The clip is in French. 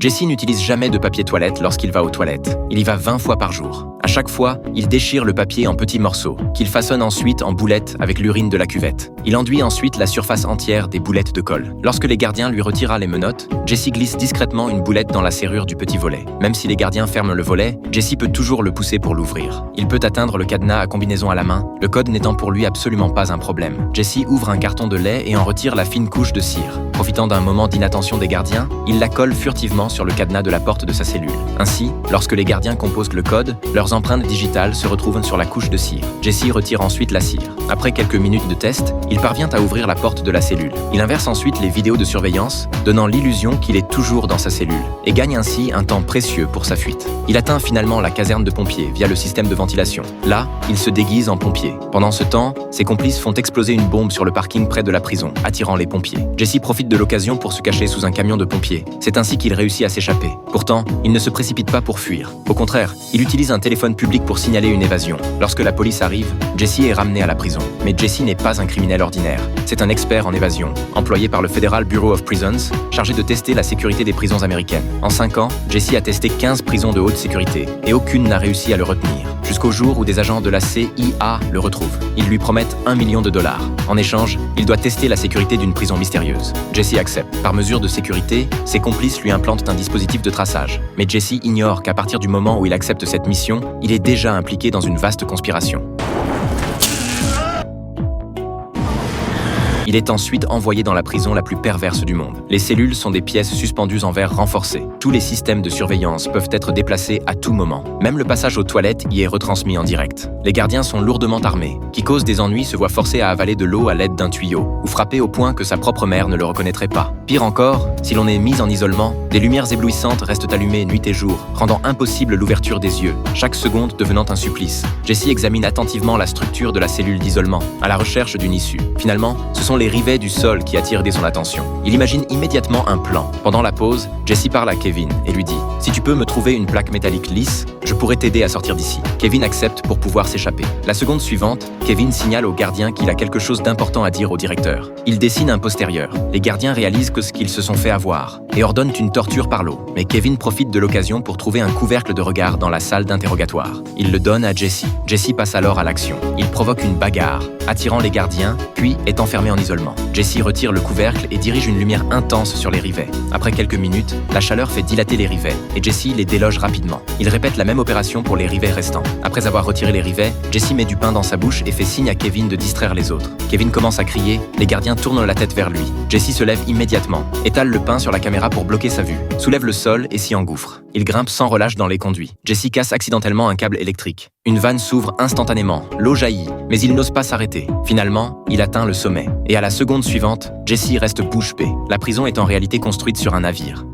Jesse n'utilise jamais de papier toilette lorsqu'il va aux toilettes. Il y va 20 fois par jour. À chaque fois, il déchire le papier en petits morceaux, qu'il façonne ensuite en boulettes avec l'urine de la cuvette. Il enduit ensuite la surface entière des boulettes de colle. Lorsque les gardiens lui retirent les menottes, Jesse glisse discrètement une boulette dans la serrure du petit volet. Même si les gardiens ferment le volet, Jesse peut toujours le pousser pour l'ouvrir. Il peut atteindre le cadenas à combinaison à la main, le code n'étant pour lui absolument pas un problème. Jesse ouvre un carton de lait et en retire la fine couche de cire. Profitant d'un moment d'inattention des gardiens, il la colle furtivement sur le cadenas de la porte de sa cellule. Ainsi, lorsque les gardiens composent le code, leurs empreintes digitales se retrouvent sur la couche de cire. Jesse retire ensuite la cire. Après quelques minutes de test, il parvient à ouvrir la porte de la cellule. Il inverse ensuite les vidéos de surveillance, donnant l'illusion qu'il est toujours dans sa cellule, et gagne ainsi un temps précieux pour sa fuite. Il atteint finalement la caserne de pompiers via le système de ventilation. Là, il se déguise en pompier. Pendant ce temps, ses complices font exploser une bombe sur le parking près de la prison, attirant les pompiers. Jesse profite de l'occasion pour se cacher sous un camion de pompiers. C'est ainsi qu'il réussit à s'échapper. Pourtant, il ne se précipite pas pour fuir. Au contraire, il utilise un téléphone public pour signaler une évasion. Lorsque la police arrive, Jesse est ramené à la prison. Mais Jesse n'est pas un criminel ordinaire. C'est un expert en évasion, employé par le Federal Bureau of Prisons, chargé de tester la sécurité des prisons américaines. En 5 ans, Jesse a testé 15 prisons de haute sécurité, et aucune n'a réussi à le retenir. Jusqu'au jour où des agents de la CIA le retrouvent. Ils lui promettent $1 million. En échange, il doit tester la sécurité d'une prison mystérieuse. Jesse accepte. Par mesure de sécurité, ses complices lui implantent un dispositif de traçage. Mais Jesse ignore qu'à partir du moment où il accepte cette mission, il est déjà impliqué dans une vaste conspiration. Il est ensuite envoyé dans la prison la plus perverse du monde. Les cellules sont des pièces suspendues en verre renforcé. Tous les systèmes de surveillance peuvent être déplacés à tout moment. Même le passage aux toilettes y est retransmis en direct. Les gardiens sont lourdement armés. Qui cause des ennuis se voit forcé à avaler de l'eau à l'aide d'un tuyau, ou frappé au point que sa propre mère ne le reconnaîtrait pas. Pire encore, si l'on est mis en isolement, des lumières éblouissantes restent allumées nuit et jour, rendant impossible l'ouverture des yeux, chaque seconde devenant un supplice. Jesse examine attentivement la structure de la cellule d'isolement, à la recherche d'une issue. Finalement, ce sont les rivets du sol qui attirent dès son attention. Il imagine immédiatement un plan. Pendant la pause, Jesse parle à Kevin et lui dit « Si tu peux me trouver une plaque métallique lisse, je pourrais t'aider à sortir d'ici. » Kevin accepte pour pouvoir s'échapper. La seconde suivante, Kevin signale au gardien qu'il a quelque chose d'important à dire au directeur. Il dessine un postérieur. Les gardiens réalisent ce qu'ils se sont fait avoir et ordonnent une torture par l'eau. Mais Kevin profite de l'occasion pour trouver un couvercle de regard dans la salle d'interrogatoire. Il le donne à Jesse. Jesse passe alors à l'action. Il provoque une bagarre, attirant les gardiens, puis est enfermé en isolement. Jesse retire le couvercle et dirige une lumière intense sur les rivets. Après quelques minutes, la chaleur fait dilater les rivets et Jesse les déloge rapidement. Il répète la même opération pour les rivets restants. Après avoir retiré les rivets, Jesse met du pain dans sa bouche et fait signe à Kevin de distraire les autres. Kevin commence à crier, les gardiens tournent la tête vers lui. Jesse se lève immédiatement, étale le pain sur la caméra pour bloquer sa vue, soulève le sol et s'y engouffre. Il grimpe sans relâche dans les conduits. Jesse casse accidentellement un câble électrique. Une vanne s'ouvre instantanément, l'eau jaillit, mais il n'ose pas s'arrêter. Finalement, il atteint le sommet. Et à la seconde suivante, Jesse reste bouche bée. La prison est en réalité construite sur un navire.